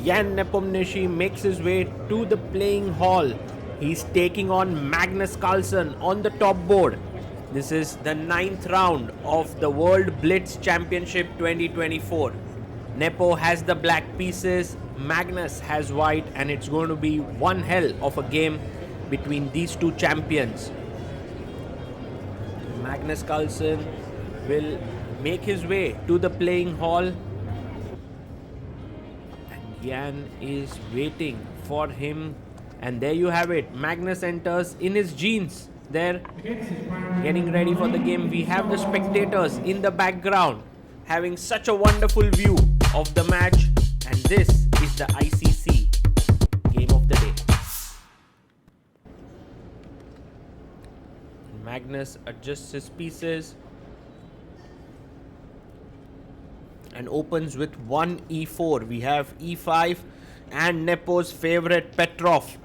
Jan Nepomniachtchi makes his way to the playing hall. He's taking on Magnus Carlsen on the top board. This is the 9th round of the World Blitz Championship 2024. Nepo has the black pieces, Magnus has white, and it's going to be one hell of a game between these two champions. Magnus Carlsen will make his way to the playing hall. Jan is waiting for him, and there you have it. Magnus enters in his jeans. They're getting ready for the game. We have the spectators in the background having such a wonderful view of the match, and this is the ICC game of the day. Magnus adjusts his pieces and opens with 1 e4. We have e5 and Nepo's favorite Petrov.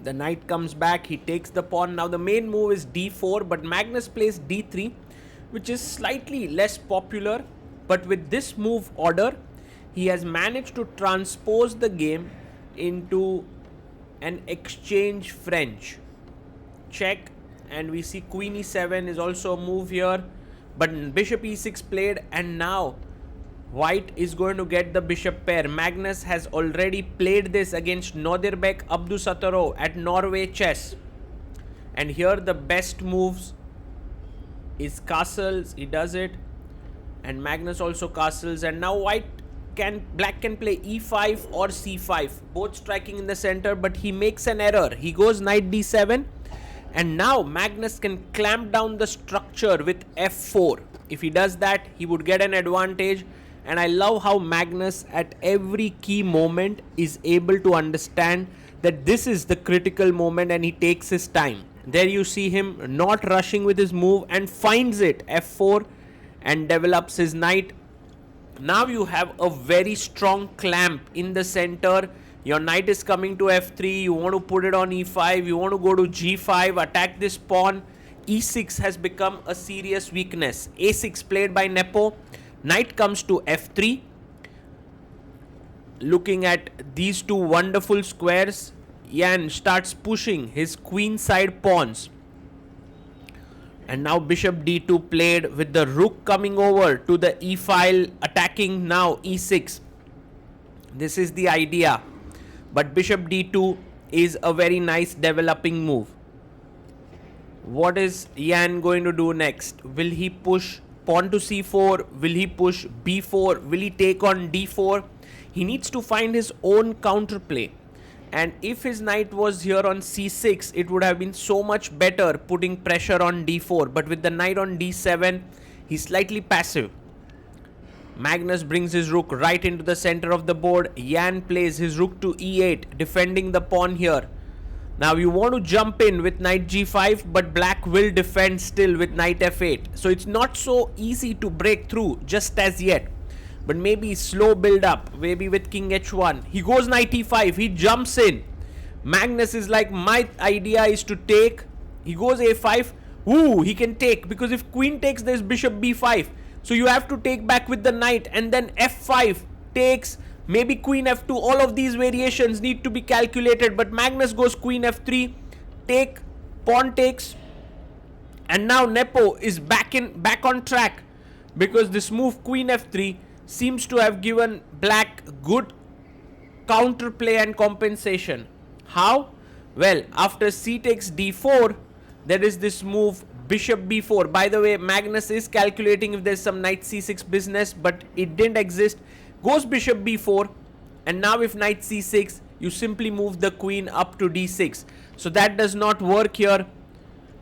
The knight comes back, he takes the pawn. Now the main move is d4, but Magnus plays d3, which is slightly less popular. But with this move order, he has managed to transpose the game into an exchange French. Check, and we see queen e7 is also a move here. But bishop e6 played, and now white is going to get the bishop pair. Magnus has already played this against Nodirbek Abdusataro at Norway Chess. And here the best moves is castles. He does it. And Magnus also castles. And now black can play e5 or c5. Both striking in the center, but he makes an error. He goes knight d7. And now Magnus can clamp down the structure with f4. If he does that, he would get an advantage. And I love how Magnus at every key moment is able to understand that this is the critical moment, and he takes his time. There you see him not rushing with his move and finds it, f4, and develops his knight. Now you have a very strong clamp in the center. Your knight is coming to f3, you want to put it on e5, you want to go to g5, attack this pawn. e6 has become a serious weakness. a6 played by Nepo. Knight comes to f3. Looking at these two wonderful squares, Jan starts pushing his queen side pawns. And now bishop d2 played with the rook coming over to the e file, attacking now e6. This is the idea. But bishop d2 is a very nice developing move. What is Jan going to do next? Will he push pawn to c4? Will he push b4? Will he take on d4? He needs to find his own counterplay. And if his knight was here on c6, it would have been so much better putting pressure on d4. But with the knight on d7, he's slightly passive. Magnus brings his rook right into the center of the board. Jan plays his rook to e8, defending the pawn here. Now you want to jump in with knight g5, but black will defend still with knight f8. So it's not so easy to break through just as yet. But maybe slow build up, maybe with king h1. He goes knight e5, he jumps in. Magnus is like, my idea is to take. He goes a5. Ooh, he can take, because if queen takes, there's bishop b5. So you have to take back with the knight, and then f5 takes, maybe queen f2. All of these variations need to be calculated, but Magnus goes queen f3, take, pawn takes, and now Nepo is back on track, because this move queen f3 seems to have given black good counterplay and compensation. How? Well, after c takes d4, there is this move bishop b4. By the way, Magnus is calculating if there's some knight c6 business, but it didn't exist. Goes bishop b4, and now if knight c6, you simply move the queen up to d6. So that does not work here,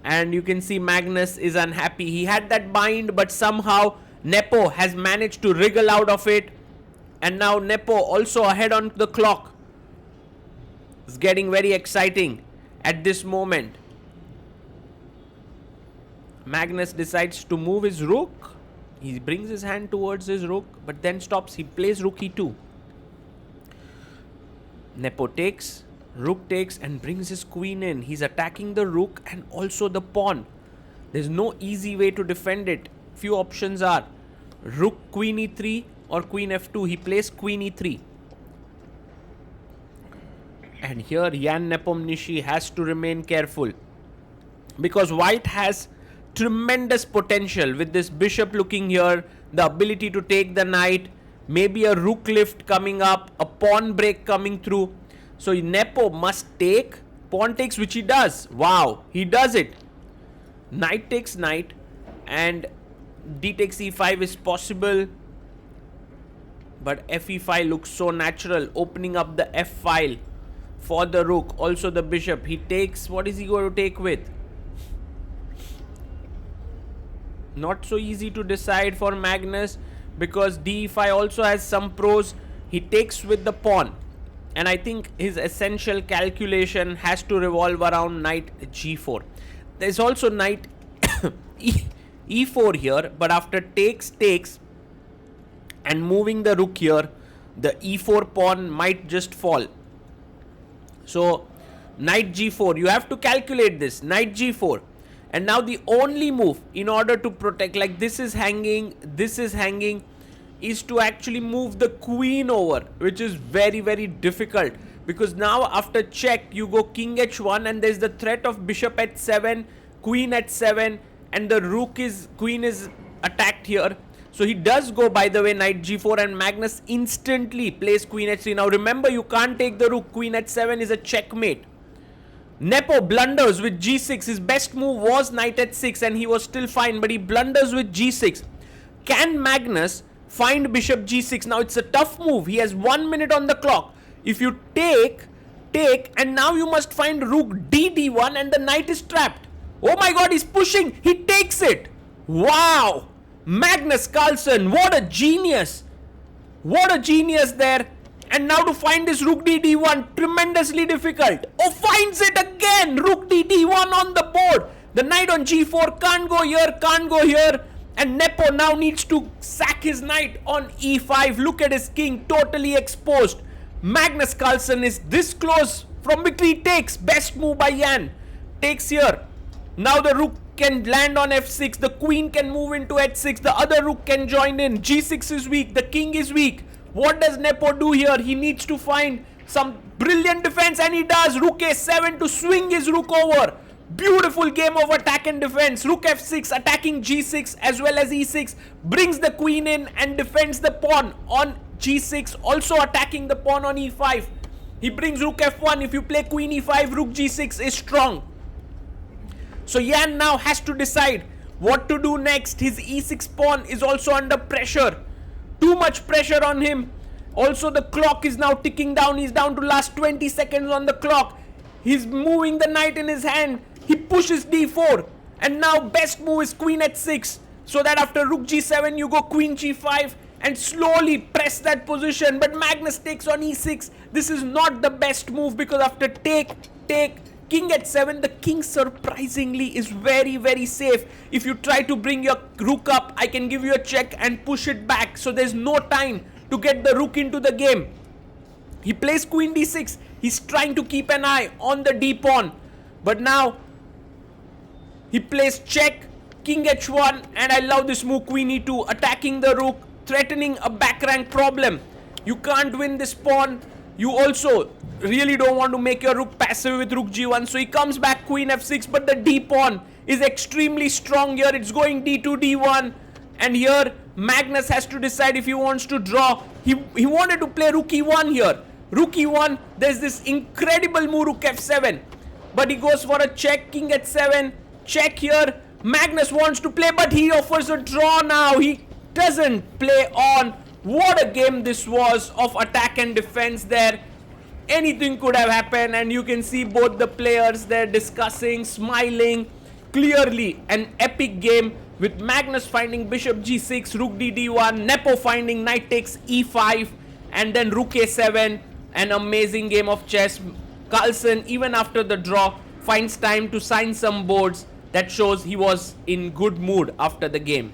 and you can see Magnus is unhappy. He had that bind, but somehow Nepo has managed to wriggle out of it, and now Nepo also ahead on the clock. It's getting very exciting at this moment. Magnus decides to move his rook. He brings his hand towards his rook, but then stops. He plays rook e2. Nepo takes, rook takes, and brings his queen in. He's attacking the rook and also the pawn. There's no easy way to defend it. Few options are rook queen e3 or queen f2. He plays queen e3. And here Jan Nepomniachtchi has to remain careful, because white has tremendous potential with this bishop looking here, the ability to take the knight, maybe a rook lift coming up, a pawn break coming through. So Nepo must take, pawn takes, which he does. Wow, he does it. Knight takes knight, and d takes e5 is possible, but fe5 looks so natural, opening up the f file for the rook. Also the bishop, he takes. What is he going to take with? Not so easy to decide for Magnus, because d5 also has some pros. He takes with the pawn, and I think his essential calculation has to revolve around knight g4. There's also knight e4 here, but after takes and moving the rook here, the e4 pawn might just fall. So knight g4, you have to calculate this, knight g4. And now the only move in order to protect, like this is hanging, is to actually move the queen over, which is very, very difficult, because now after check you go king h1, and there's the threat of bishop h7, queen h7, and the queen is attacked here. So he does go, by the way, knight g4, and Magnus instantly plays queen h3. Now remember, you can't take the rook. Queen h7 is a checkmate. Nepo blunders with g6. His best move was knight h6, and he was still fine, but he blunders with g6. Can Magnus find bishop g6? Now it's a tough move. He has 1 minute on the clock. If you take, and now you must find rook d1, and the knight is trapped. Oh my god, he's pushing. He takes it. Wow. Magnus Carlsen, what a genius. What a genius there. And now to find this rook d1, tremendously difficult. Oh, finds it again. Rook d1 on the board. The knight on g4 can't go here, can't go here. And Nepo now needs to sack his knight on e5. Look at his king, totally exposed. Magnus Carlsen is this close from victory. Takes. Best move by Jan. Takes here. Now the rook can land on f6. The queen can move into h6. The other rook can join in. g6 is weak. The king is weak. What does Nepo do here? He needs to find some brilliant defense, and he does. Rook a7 to swing his rook over. Beautiful game of attack and defense. Rook f6 attacking g6 as well as e6. Brings the queen in and defends the pawn on g6. Also attacking the pawn on e5. He brings rook f1. If you play queen e5, rook g6 is strong. So Jan now has to decide what to do next. His e6 pawn is also under pressure. Too much pressure on him. Also the clock is now ticking down. He's down to last 20 seconds on the clock. He's moving the knight in his hand. He pushes d4. And now best move is queen h6. So that after rook g7 you go queen g5 and slowly press that position. But Magnus takes on e6. This is not the best move, because after take, king h7, the king surprisingly is very, very safe. If you try to bring your rook up, I can give you a check and push it back. So there's no time to get the rook into the game. He plays queen d6. He's trying to keep an eye on the d pawn. But now he plays check, king h1, and I love this move, queen e2, attacking the rook, threatening a back rank problem. You can't win this pawn. You also really don't want to make your rook passive with rook g1. So he comes back queen f6, but the d pawn is extremely strong here. It's going d2, d1. And here Magnus has to decide if he wants to draw. He wanted to play rook e1 here. Rook e1, there's this incredible move, rook f7. But he goes for a check, king h7. Check here. Magnus wants to play, but he offers a draw now. He doesn't play on. What a game this was of attack and defense there. Anything could have happened, and you can see both the players there discussing, smiling. Clearly an epic game with Magnus finding bishop g6, rook d1, Nepo finding knight takes e5, and then rook a7. An amazing game of chess. Carlsen, even after the draw, finds time to sign some boards. That shows he was in good mood after the game.